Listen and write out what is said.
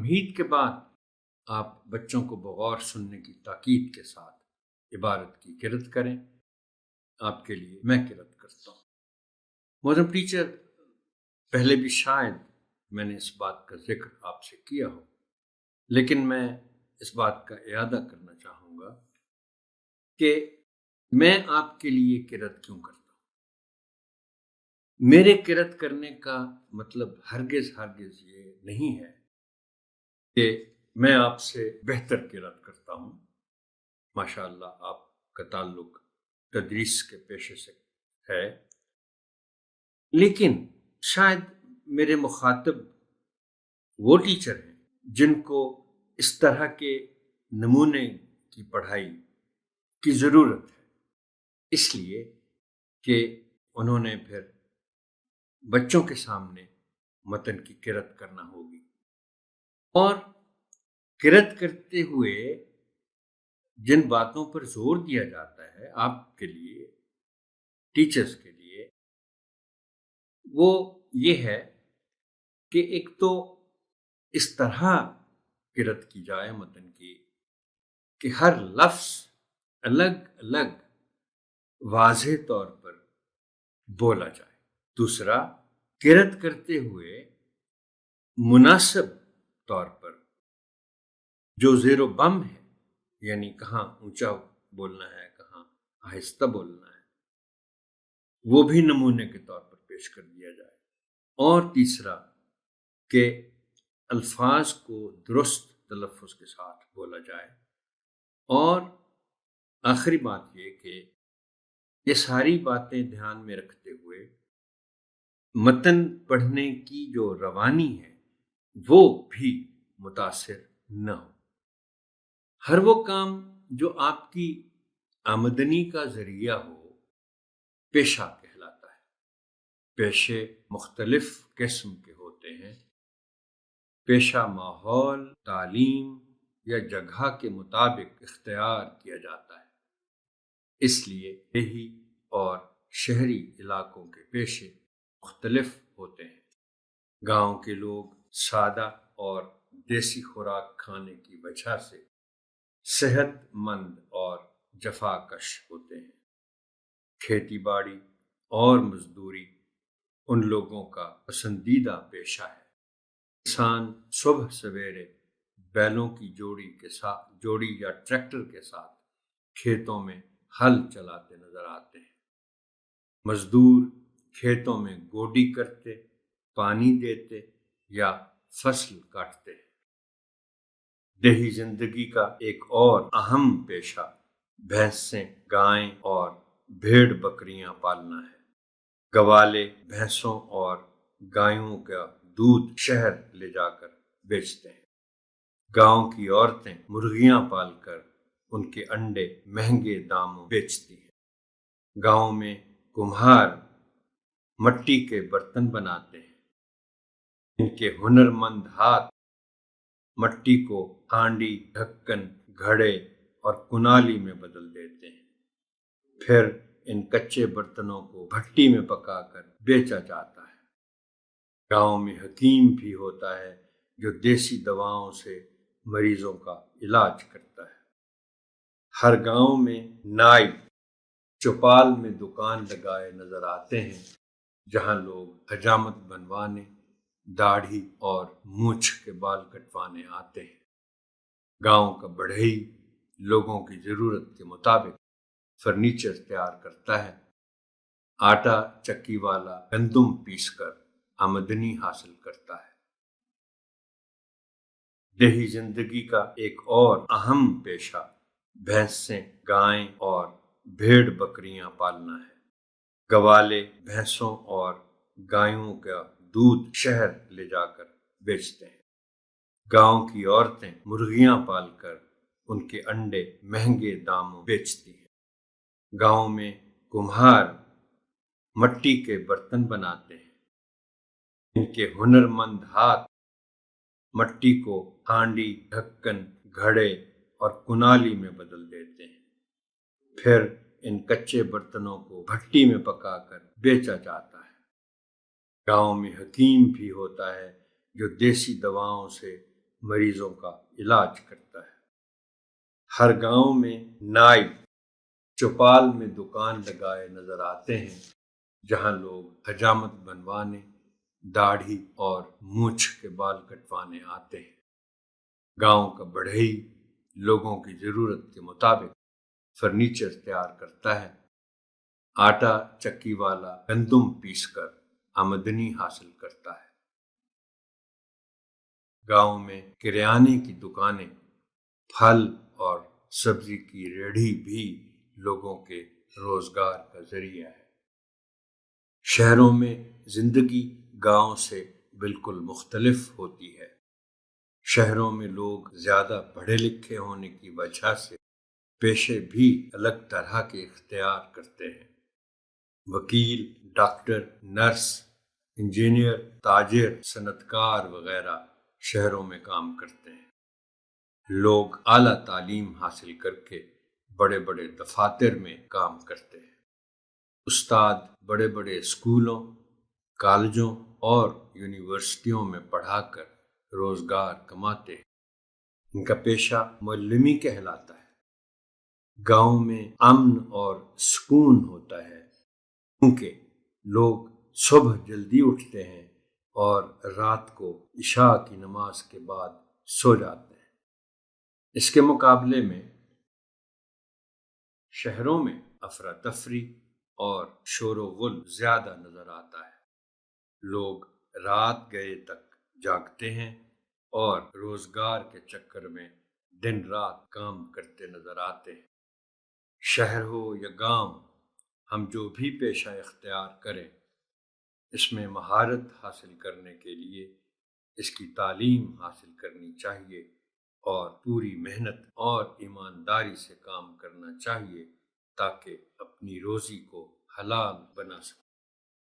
تمہید کے بعد آپ بچوں کو بغور سننے کی تاکید کے ساتھ عبارت کی قرأت کریں۔ آپ کے لیے میں قرأت کرتا ہوں۔ محترم ٹیچر، پہلے بھی شاید میں نے اس بات کا ذکر آپ سے کیا ہو، لیکن میں اس بات کا اعادہ کرنا چاہوں گا کہ میں آپ کے لیے قرأت کیوں کرتا ہوں۔ میرے قرأت کرنے کا مطلب ہرگز یہ نہیں ہے کہ میں آپ سے بہتر قرأت کرتا ہوں۔ ماشاء اللہ آپ کا تعلق تدریس کے پیشے سے ہے، لیکن شاید میرے مخاطب وہ ٹیچر ہیں جن کو اس طرح کے نمونے کی پڑھائی کی ضرورت ہے، اس لیے کہ انہوں نے پھر بچوں کے سامنے متن کی قرأت کرنا ہوگی، اور قرأت کرتے ہوئے جن باتوں پر زور دیا جاتا ہے آپ کے لیے، ٹیچرز کے لیے، وہ یہ ہے کہ ایک تو اس طرح قرأت کی جائے متن کی کہ ہر لفظ الگ الگ واضح طور پر بولا جائے۔ دوسرا، قرأت کرتے ہوئے مناسب طور پر جو زیر و بم ہے، یعنی کہاں اونچا بولنا ہے، کہاں آہستہ بولنا ہے، وہ بھی نمونے کے طور پر پیش کر دیا جائے۔ اور تیسرا کہ الفاظ کو درست تلفظ کے ساتھ بولا جائے۔ اور آخری بات یہ کہ یہ ساری باتیں دھیان میں رکھتے ہوئے متن پڑھنے کی جو روانی ہے وہ بھی متاثر نہ ہو۔ ہر وہ کام جو آپ کی آمدنی کا ذریعہ ہو پیشہ کہلاتا ہے۔ پیشے مختلف قسم کے ہوتے ہیں۔ پیشہ ماحول، تعلیم یا جگہ کے مطابق اختیار کیا جاتا ہے، اس لیے دیہی اور شہری علاقوں کے پیشے مختلف ہوتے ہیں۔ گاؤں کے لوگ سادہ اور دیسی خوراک کھانے کی وجہ سے صحت مند اور جفاکش ہوتے ہیں۔ کھیتی باڑی اور مزدوری ان لوگوں کا پسندیدہ پیشہ ہے۔ انسان صبح سویرے بیلوں کی جوڑی یا ٹریکٹر کے ساتھ کھیتوں میں ہل چلاتے نظر آتے ہیں۔ مزدور کھیتوں میں گوڈی کرتے، پانی دیتے یا فصل کاٹتے ہیں۔ دیہی زندگی کا ایک اور اہم پیشہ بھینسیں، گائیں اور بھیڑ بکریاں پالنا ہے۔ گوالے بھینسوں اور گایوں کا دودھ شہر لے جا کر بیچتے ہیں۔ گاؤں کی عورتیں مرغیاں پال کر ان کے انڈے مہنگے داموں بیچتی ہیں۔ گاؤں میں کمہار مٹی کے برتن بناتے ہیں۔ ان کے ہنر مند ہاتھ مٹی کو ہانڈی، ڈھکن، گھڑے اور کنالی میں بدل دیتے ہیں۔ پھر ان کچے برتنوں کو بھٹی میں پکا کر بیچا جاتا ہے۔ گاؤں میں حکیم بھی ہوتا ہے جو دیسی دواؤں سے مریضوں کا علاج کرتا ہے۔ ہر گاؤں میں نائی چوپال میں دکان لگائے نظر آتے ہیں، جہاں لوگ حجامت بنوانے، داڑھی اور مونچھ کے بال کٹوانے آتے ہیں۔ گاؤں کا بڑھئی لوگوں کی ضرورت کے مطابق فرنیچر تیار کرتا ہے۔ آٹا چکی والا گندم پیس کر آمدنی حاصل کرتا ہے۔ دیہی زندگی کا ایک اور اہم پیشہ بھینسیں، گائیں اور بھیڑ بکریاں پالنا ہے۔ گوالے بھینسوں اور گایوں کا دودھ شہر لے جا کر بیچتے ہیں۔ گاؤں کی عورتیں مرغیاں پال کر ان کے انڈے مہنگے داموں بیچتی ہیں۔ گاؤں میں کمہار مٹی کے برتن بناتے ہیں۔ ان کے ہنر مند ہاتھ مٹی کو ہانڈی، ڈھکن، گھڑے اور کنالی میں بدل دیتے ہیں۔ پھر ان کچے برتنوں کو بھٹی میں پکا کر بیچا جاتا ہے۔ گاؤں میں حکیم بھی ہوتا ہے جو دیسی دواؤں سے مریضوں کا علاج کرتا ہے۔ ہر گاؤں میں نائی چوپال میں دکان لگائے نظر آتے ہیں، جہاں لوگ حجامت بنوانے، داڑھی اور مونچھ کے بال کٹوانے آتے ہیں۔ گاؤں کا بڑھئی لوگوں کی ضرورت کے مطابق فرنیچر تیار کرتا ہے۔ آٹا چکی والا گندم پیس کر آمدنی حاصل کرتا ہے۔ گاؤں میں کریانے کی دکانیں، پھل اور سبزی کی ریڑھی بھی لوگوں کے روزگار کا ذریعہ ہے۔ شہروں میں زندگی گاؤں سے بالکل مختلف ہوتی ہے۔ شہروں میں لوگ زیادہ پڑھے لکھے ہونے کی وجہ سے پیشے بھی الگ طرح کے اختیار کرتے ہیں۔ وکیل، ڈاکٹر، نرس، انجینئر، تاجر، صنعت کار وغیرہ شہروں میں کام کرتے ہیں۔ لوگ اعلیٰ تعلیم حاصل کر کے بڑے بڑے دفاتر میں کام کرتے ہیں۔ استاد بڑے بڑے اسکولوں، کالجوں اور یونیورسٹیوں میں پڑھا کر روزگار کماتے ہیں۔ ان کا پیشہ معلمی کہلاتا ہے۔ گاؤں میں امن اور سکون ہوتا ہے، کیونکہ لوگ صبح جلدی اٹھتے ہیں اور رات کو عشاء کی نماز کے بعد سو جاتے ہیں۔ اس کے مقابلے میں شہروں میں افراتفری اور شور و غل زیادہ نظر آتا ہے۔ لوگ رات گئے تک جاگتے ہیں اور روزگار کے چکر میں دن رات کام کرتے نظر آتے ہیں۔ شہر ہو یا گاؤں، ہم جو بھی پیشہ اختیار کریں، اس میں مہارت حاصل کرنے کے لیے اس کی تعلیم حاصل کرنی چاہیے اور پوری محنت اور ایمانداری سے کام کرنا چاہیے تاکہ اپنی روزی کو حلال بنا سکیں۔